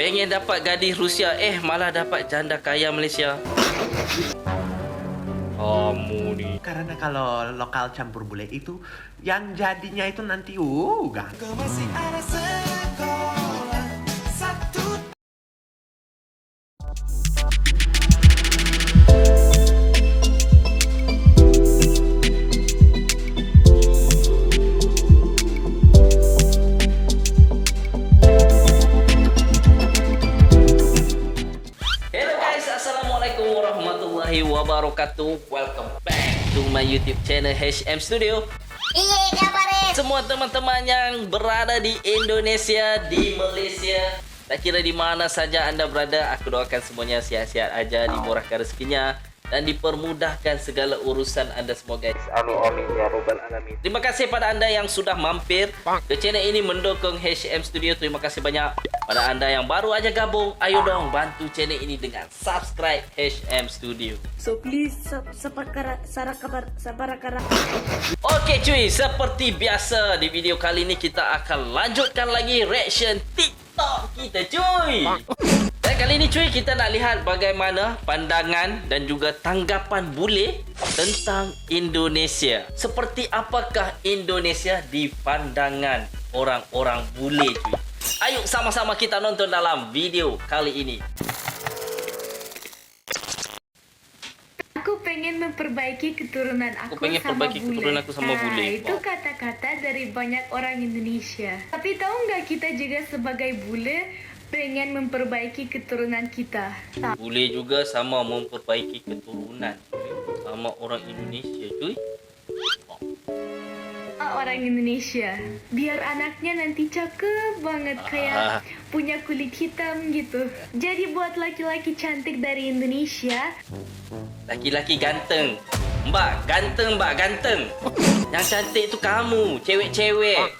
Pengen dapat gadis Rusia, malah dapat janda kaya Malaysia. Kamu ni. Karena kalau lokal campur bule itu yang jadinya itu nanti ganteng. Masih ada sekolah satu. Hello guys, Assalamualaikum warahmatullahi wabarakatuh. Welcome back to my YouTube channel HM Studio. Semua teman-teman yang berada di Indonesia, di Malaysia, tak kira di mana saja anda berada, aku doakan semuanya sihat-sihat aja, dimurahkan rezekinya dan dipermudahkan segala urusan anda semua guys. Amin amin ya robbal alamin. Terima kasih pada anda yang sudah mampir ke channel ini mendukung HM Studio. Terima kasih banyak. Pada anda yang baru aja gabung, ayo dong bantu channel ini dengan subscribe HM Studio. So please sabarakara. Oke cuy, seperti biasa di video kali ini kita akan lanjutkan lagi reaction TikTok kita cuy. Dan kali ini cuy kita nak lihat bagaimana pandangan dan juga tanggapan bule tentang Indonesia. Seperti apakah Indonesia di pandangan orang-orang bule cuy. Ayo sama-sama kita nonton dalam video kali ini. Aku pengen memperbaiki keturunan aku sama bule. Itu kata-kata dari banyak orang Indonesia. Tapi tahu nggak kita juga sebagai bule pengen memperbaiki keturunan kita. Bule juga sama memperbaiki keturunan sama orang Indonesia cuy. Orang Indonesia biar anaknya nanti cakep banget kayak punya kulit hitam gitu. Jadi buat laki-laki cantik dari Indonesia, Laki-laki ganteng. Mbak ganteng. Yang cantik itu kamu, cewek-cewek.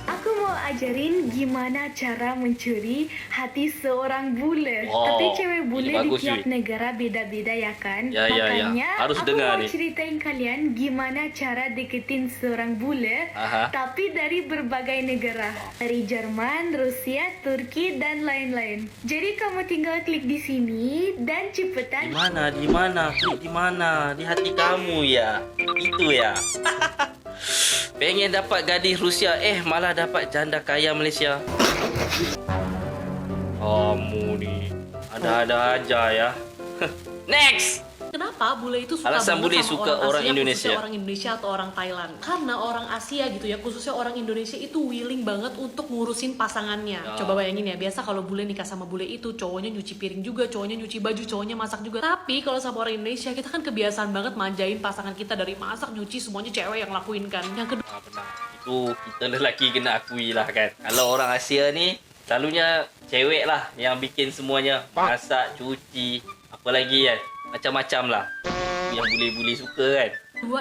aku mau ajarin gimana cara mencuri hati seorang bule. Wow, Tapi cewek bule ini di bagus, tiap cuy. negara beda-beda ya kan? Ya. Makanya Harus aku dengar mau nih. ceritain kalian gimana cara deketin seorang bule. Aha. Tapi dari berbagai negara. Dari Jerman, Rusia, Turki, dan lain-lain. Jadi kamu tinggal klik di sini dan cepetan Di mana? Klik di mana? Di hati kamu ya. Itu ya. Pengen dapat gadis Rusia, malah dapat janda kaya Malaysia. Kamu ni ada-ada aja ya. Next. Kenapa bule itu suka Alasan banget bule sama suka orang Asia, Indonesia. khususnya orang Indonesia atau orang Thailand? Karena orang Asia gitu ya, khususnya orang Indonesia itu willing banget untuk ngurusin pasangannya. Ya. Coba bayangin ya, biasa kalau bule nikah sama bule itu cowoknya nyuci piring juga, cowoknya nyuci baju, cowoknya masak juga. Tapi kalau sama orang Indonesia kita kan kebiasaan banget manjain pasangan kita, dari masak, nyuci, semuanya cewek yang lakuin kan. Yang kedua, Benar. Itu kita lelaki kena akui lah kan. Kalau orang Asia ni selalunya cewek lah yang bikin semuanya. Masak, cuci, apa lagi kan. Macam-macam lah. Yang bule-bule suka kan.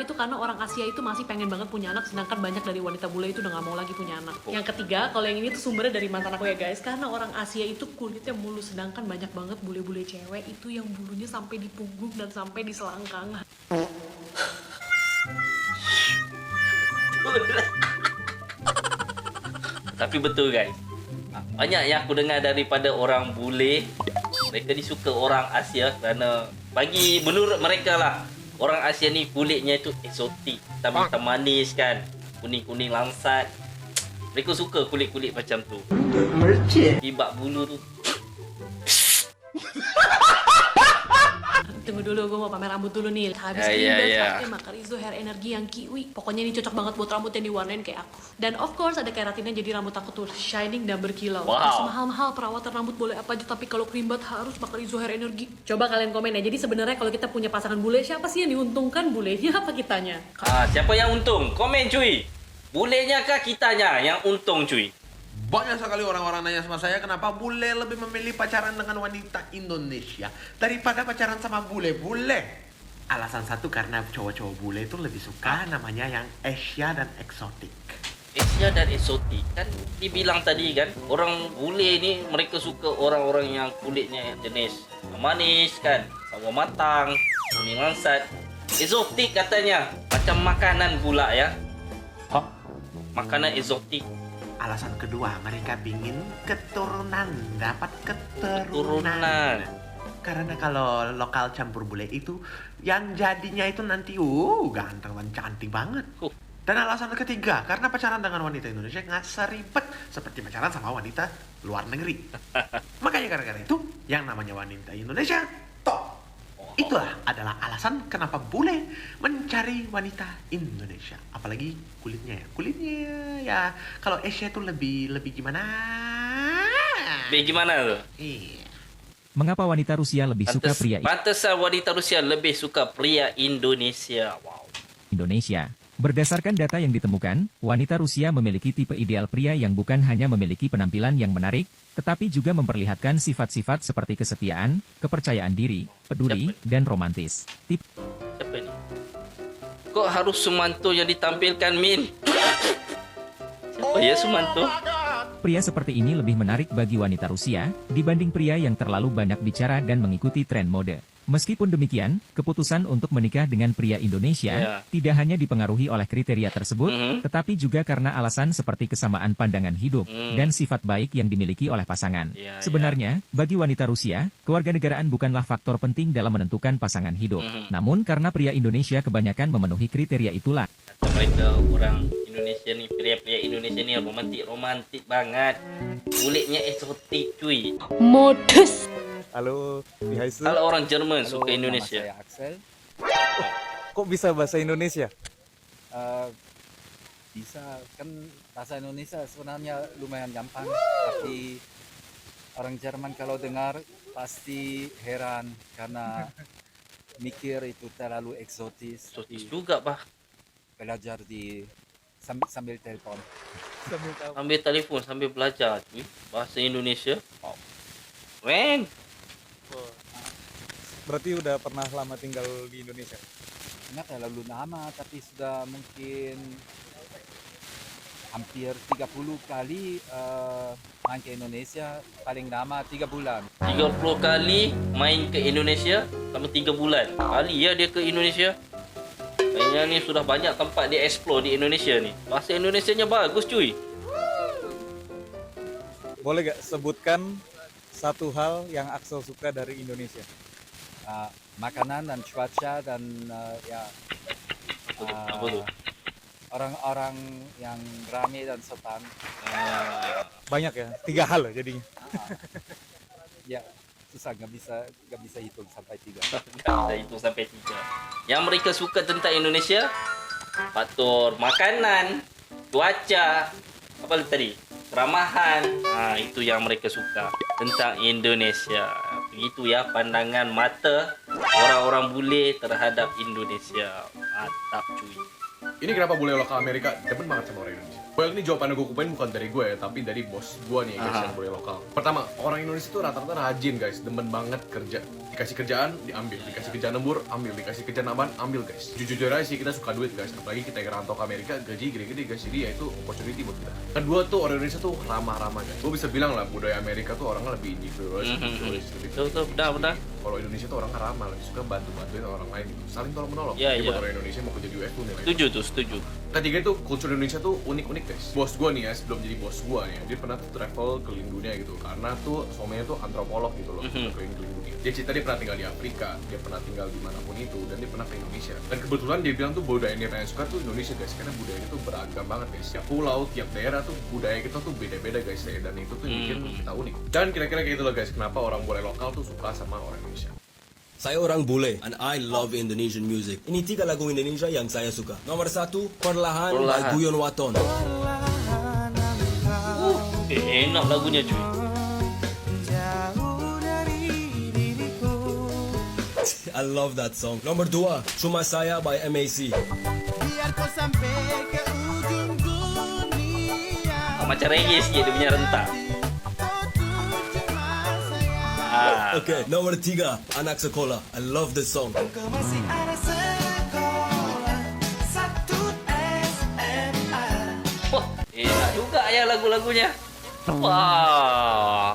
itu karena orang Asia itu masih pengen banget punya anak, sedangkan banyak dari wanita bule itu udah gak mau lagi punya anak. Yang ketiga, kalau yang ini tuh sumbernya dari mantan aku ya guys, karena orang Asia itu kulitnya mulus, sedangkan banyak banget bule-bule cewek itu yang bulunya sampai di punggung dan sampai di selangkangan. Tapi betul guys. Banyak yang aku dengar daripada orang bule, mereka disuka orang Asia kerana menurut mereka lah, orang Asia ni kulitnya itu eksotik, hitam-hitam manis kan, kuning-kuning langsat. Mereka suka kulit-kulit macam tu. Tibak bulu tu. Tunggu dulu, gue mau pamer rambut dulu nih. Habis Ya, ini ya, udah ya. pakai Makarizo Hair Energy yang kiwi. Pokoknya ini cocok banget buat rambut yang diwarnain kayak aku. Dan of course ada keratinnya, jadi rambut aku tuh shining dan berkilau. Wow. Gak semahal-mahal perawatan rambut boleh apa aja, tapi kalau krimbat harus Makarizo Hair Energy. Coba kalian komen ya. Jadi sebenarnya kalau kita punya pasangan bule, siapa sih yang diuntungkan, bulenya apa kitanya? Siapa yang untung? Komen cuy. Bulenya kah kitanya yang untung cuy? Banyak sekali orang-orang nanya sama saya kenapa bule lebih memilih pacaran dengan wanita Indonesia daripada pacaran sama bule-bule. Alasan satu karena cowok-cowok bule itu lebih suka namanya yang Asia dan eksotik. Asia dan eksotik kan dibilang tadi kan, orang bule ni mereka suka orang-orang yang kulitnya jenis manis kan, sawo matang, kuning langsat. Eksotik katanya, macam makanan pula ya. Makanan eksotik. alasan kedua, mereka pingin keturunan, dapat keturunan. Keturunan. Karena kalau lokal campur bule itu, yang jadinya itu nanti, ganteng dan cantik banget. Dan alasan ketiga, karena pacaran dengan wanita Indonesia nggak seribet seperti pacaran sama wanita luar negeri. Makanya gara-gara itu, yang namanya wanita Indonesia, top. Itulah adalah alasan kenapa bule mencari wanita Indonesia. Apalagi kulitnya ya. Kulitnya ya, kalau Asia itu lebih gimana? Gimana tuh? Iya. Mengapa wanita Rusia lebih suka pria Pantesan wanita Rusia lebih suka pria Indonesia. Wow. Indonesia? Berdasarkan data yang ditemukan, wanita Rusia memiliki tipe ideal pria yang bukan hanya memiliki penampilan yang menarik, tetapi juga memperlihatkan sifat-sifat seperti kesetiaan, kepercayaan diri, peduli, dan romantis. Siapa ini? Kok harus Sumanto yang ditampilkan, Min? Siapa ya Sumanto? Pria seperti ini lebih menarik bagi wanita Rusia, dibanding pria yang terlalu banyak bicara dan mengikuti tren mode. Meskipun demikian, keputusan untuk menikah dengan pria Indonesia tidak hanya dipengaruhi oleh kriteria tersebut, tetapi juga karena alasan seperti kesamaan pandangan hidup dan sifat baik yang dimiliki oleh pasangan. Sebenarnya, bagi wanita Rusia, kewarganegaraan bukanlah faktor penting dalam menentukan pasangan hidup. Namun karena pria Indonesia kebanyakan memenuhi kriteria itulah. Mereka orang Indonesia nih, pria-pria Indonesia nih romantik banget. Kulitnya eksotik cuy. Modus. Halo, di Haisu. Kalau orang Jerman suka Nama Indonesia. saya Axel. Kok bisa bahasa Indonesia? Bisa kan bahasa Indonesia sebenarnya lumayan gampang, tapi orang Jerman kalau dengar pasti heran karena mikir itu terlalu eksotis. Eksotis juga, Pak. Belajar di sambil telepon. Sambil telepon, sambil belajar cuy. Bahasa Indonesia. Wow. Keren. Berarti udah pernah lama tinggal di Indonesia? Nggak terlalu lama, tapi sudah mungkin hampir 30 kali main ke Indonesia, paling lama 3 bulan. 30 kali main ke Indonesia selama 3 bulan. Kali ya dia ke Indonesia. Kayaknya ni sudah banyak tempat dia explore di Indonesia ni. Bahasa Indonesianya bagus cuy. Boleh gak sebutkan satu hal yang Axel suka dari Indonesia? Makanan dan cuaca dan Apa tu? orang-orang yang ramai dan sopan. Banyak ya? 3 hal jadinya. Ya susah, nggak bisa hitung sampai 3. Dah itu sampai 3. Yang mereka suka tentang Indonesia, faktor makanan, cuaca, apa tadi? Keramahan. Itu yang mereka suka tentang Indonesia. Begitu ya pandangan mata orang-orang bule terhadap Indonesia. Mantap cuy. Ini kenapa bule lokal Amerika demen banget sama orang Indonesia? Well, ini jawaban gue kupain bukan dari gue ya, tapi dari bos gue nih guys yang bule lokal. Pertama, orang Indonesia tuh rata-rata rajin guys, demen banget kerja. Dikasih kerjaan, diambil. Dikasih kerjaan lembur, ambil. Dikasih kerjaan tambahan, ambil guys. Jujur aja sih kita suka duit guys, apalagi kita yang rantau ke Amerika, gaji gede-gede guys, jadi ya itu opportunity buat kita. Kedua tuh orang Indonesia tuh ramah-ramah guys. Gue bisa bilang lah budaya Amerika tuh orangnya lebih individualis, lebih Betul, benar. kalau Indonesia tuh orangnya ramah, lebih suka bantu-bantuin orang lain gitu, saling tolong menolong. Iya, Jadi buat iya. orang Indonesia mau kerja di US tuh nilai. Setuju. Ketiga itu kultur Indonesia tuh unik-unik guys. Bos gue nih ya, sebelum jadi bos gue nih, dia pernah tuh travel keliling dunia gitu, karena tuh suaminya tuh antropolog gitu loh, keliling-keliling dunia. Dia cerita dia pernah tinggal di Afrika, dia pernah tinggal dimanapun itu, dan dia pernah ke Indonesia. Dan kebetulan dia bilang tuh budaya yang dia suka tuh Indonesia guys, karena budayanya tuh beragam banget guys. Tiap pulau, tiap daerah tuh budaya kita tuh beda-beda guys ya, dan itu tuh bikin kita unik. Dan kira-kira kayak gitu loh guys, kenapa orang bule lokal tuh suka sama orang Indonesia. Saya orang bule and I love Indonesian music. Ini 3 lagu Indonesia yang saya suka. Nomor 1, Perlahan by Guyon Waton. Enak lagunya cuy. I love that song. Nomor 2, Cuma Saya by MAC. Biar kau sampai ke ujung dunia. Macam reggae sikit dia punya rentak. Oke, nomor 3, Anak Sekolah. I love this song. Kau masih ada sekolah, satu SMA. Wah, enak juga ya lagu-lagunya. Wah.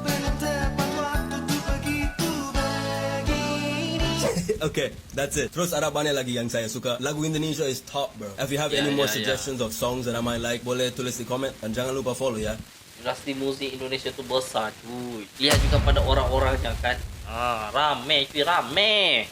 Belum tepat waktu tuh begitu begini. Oke, That's it. Terus ada banyak lagi yang saya suka. Lagu Indonesia is top, bro. If you have any more suggestions of songs that I might like, boleh tulis di komen. Dan jangan lupa follow ya. Industri musik Indonesia tu besar cuy. Lihat juga pada orang-orangnya kan. Rame cuy, rame.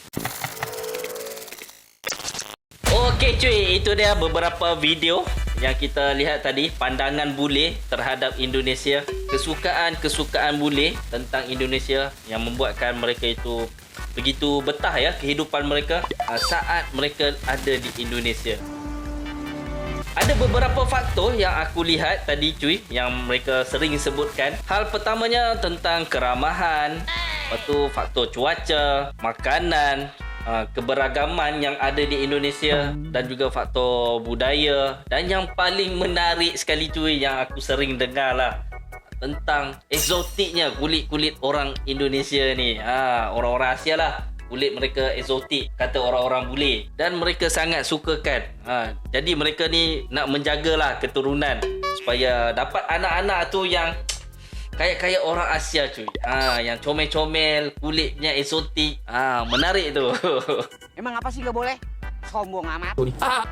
Okey cuy, itu dia beberapa video yang kita lihat tadi, pandangan bule terhadap Indonesia, kesukaan bule tentang Indonesia yang membuatkan mereka itu begitu betah ya kehidupan mereka saat mereka ada di Indonesia. Ada beberapa faktor yang aku lihat tadi cuy yang mereka sering sebutkan. Hal pertamanya tentang keramahan, lepas tu faktor cuaca, makanan, keberagaman yang ada di Indonesia dan juga faktor budaya. Dan yang paling menarik sekali cuy yang aku sering dengar lah, tentang eksotiknya kulit-kulit orang Indonesia ni. Orang-orang Asia lah, kulit mereka eksotik kata orang-orang bule, dan mereka sangat sukakan. Jadi mereka ni nak menjagalah keturunan supaya dapat anak-anak tu yang kayak orang Asia cuy. Yang comel-comel, kulitnya eksotik. Menarik tu. Emang apa sih gak boleh? Sombong amat.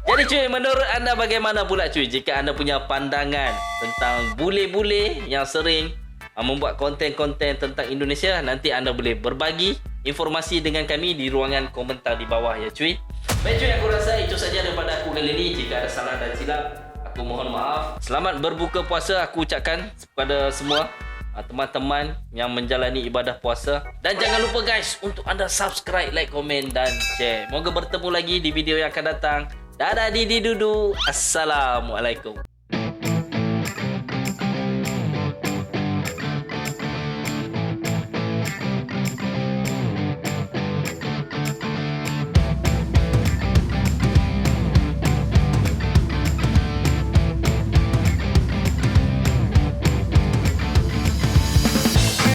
Jadi cuy, menurut anda bagaimana pula cuy jika anda punya pandangan tentang bule-bule yang sering membuat konten-konten tentang Indonesia? Nanti anda boleh berbagi informasi dengan kami di ruangan komentar di bawah ya cuy. Baik cuy, aku rasa itu saja daripada aku kali ini. Jika ada salah dan silap, aku mohon maaf. Selamat berbuka puasa aku ucapkan kepada semua teman-teman yang menjalani ibadah puasa. Dan jangan lupa guys untuk anda subscribe, like, komen dan share. Moga bertemu lagi di video yang akan datang. Dadah Didi Dudu. Assalamualaikum.